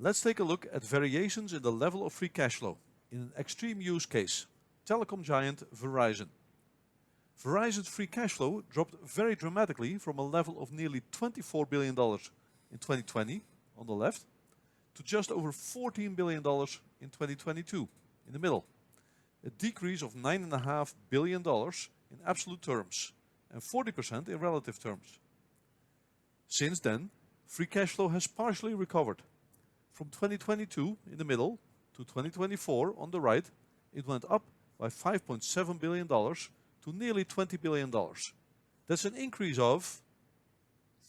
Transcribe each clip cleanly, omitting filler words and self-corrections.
Let's take a look at variations in the level of free cash flow in an extreme use case, telecom giant Verizon. Verizon's free cash flow dropped very dramatically from a level of nearly $24 billion in 2020 on the left to just over $14 billion in 2022 in the middle. A decrease of $9.5 billion in absolute terms and 40% in relative terms. Since then, free cash flow has partially recovered. From 2022 in the middle to 2024 on the right, it went up by $5.7 billion to nearly $20 billion. That's an increase of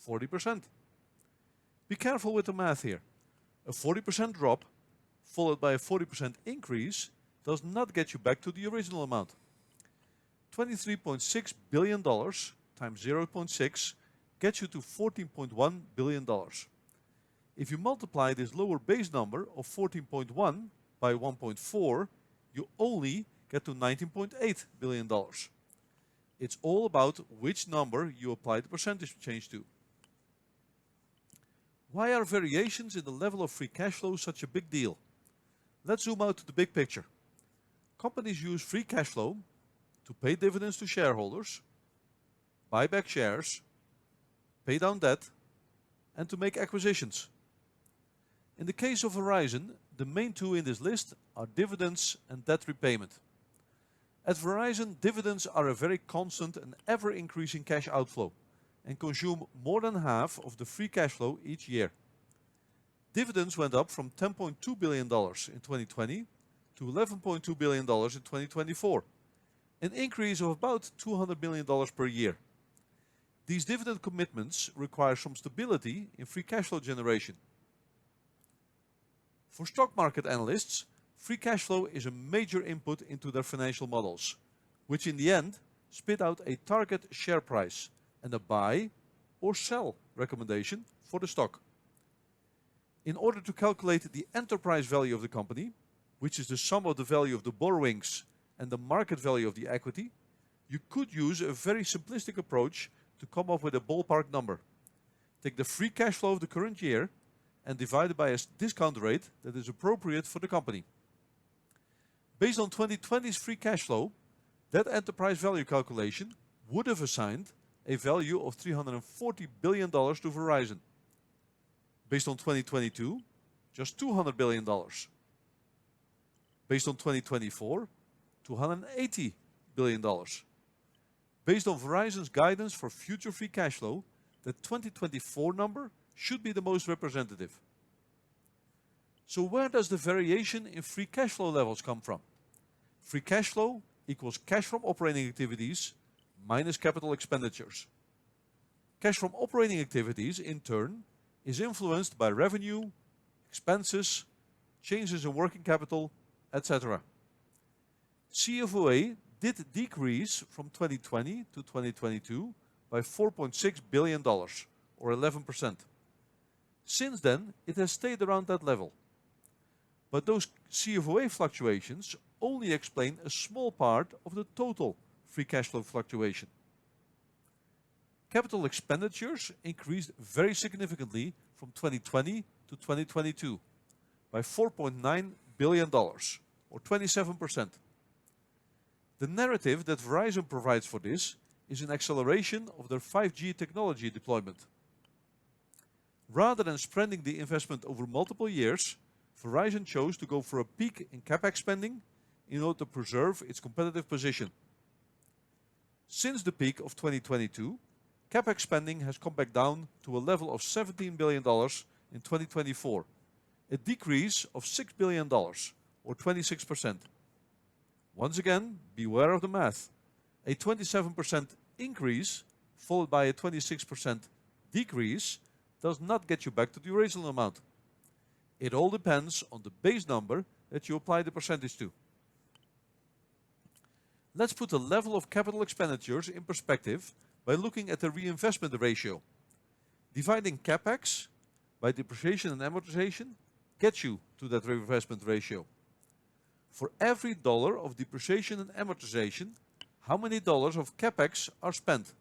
40%. Be careful with the math here. A 40% drop followed by a 40% increase does not get you back to the original amount. $23.6 billion times 0.6 gets you to $14.1 billion. If you multiply this lower base number of 14.1 by 1.4, you only get to $19.8 billion. It's all about which number you apply the percentage change to. Why are variations in the level of free cash flow such a big deal? Let's zoom out to the big picture. Companies use free cash flow to pay dividends to shareholders, buy back shares, pay down debt, and to make acquisitions. In the case of Verizon, the main two in this list are dividends and debt repayment. At Verizon, dividends are a very constant and ever-increasing cash outflow and consume more than half of the free cash flow each year. Dividends went up from $10.2 billion in 2020 to $11.2 billion in 2024, an increase of about $200 million per year. These dividend commitments require some stability in free cash flow generation. For stock market analysts, free cash flow is a major input into their financial models, which in the end spit out a target share price and a buy or sell recommendation for the stock. In order to calculate the enterprise value of the company, which is the sum of the value of the borrowings and the market value of the equity, you could use a very simplistic approach to come up with a ballpark number. Take the free cash flow of the current year and divide it by a discount rate that is appropriate for the company. Based on 2020's free cash flow, that enterprise value calculation would have assigned a value of $340 billion to Verizon. Based on 2022, just $200 billion. Based on 2024, $280 billion. Based on Verizon's guidance for future free cash flow, the 2024 number should be the most representative. So where does the variation in free cash flow levels come from? Free cash flow equals cash from operating activities minus capital expenditures. Cash from operating activities, in turn, is influenced by revenue, expenses, changes in working capital, etc. CFOA did decrease from 2020 to 2022 by $4.6 billion, or 11%. Since then, it has stayed around that level. But those CFOA fluctuations only explain a small part of the total free cash flow fluctuation. Capital expenditures increased very significantly from 2020 to 2022 by $4.9 billion, or 27%. The narrative that Verizon provides for this is an acceleration of their 5G technology deployment. Rather than spreading the investment over multiple years, Verizon chose to go for a peak in CapEx spending in order to preserve its competitive position. Since the peak of 2022, CapEx spending has come back down to a level of $17 billion in 2024, a decrease of $6 billion, or 26%. Once again, beware of the math. A 27% increase followed by a 26% decrease does not get you back to the original amount. It all depends on the base number that you apply the percentage to. Let's put the level of capital expenditures in perspective by looking at the reinvestment ratio. Dividing CapEx by depreciation and amortization gets you to that reinvestment ratio. For every dollar of depreciation and amortization, how many dollars of CapEx are spent?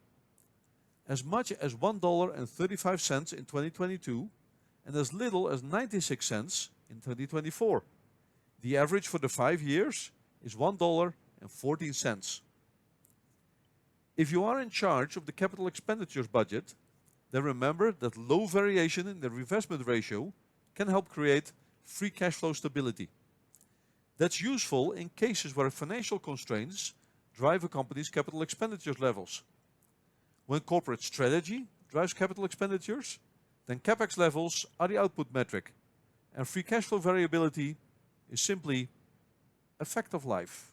As much as $1.35 in 2022 and as little as 96 cents in 2024. The average for the 5 years is $1.14. If you are in charge of the capital expenditures budget, then remember that low variation in the reinvestment ratio can help create free cash flow stability. That's useful in cases where financial constraints drive a company's capital expenditures levels. When corporate strategy drives capital expenditures, then CapEx levels are the output metric, and free cash flow variability is simply a fact of life.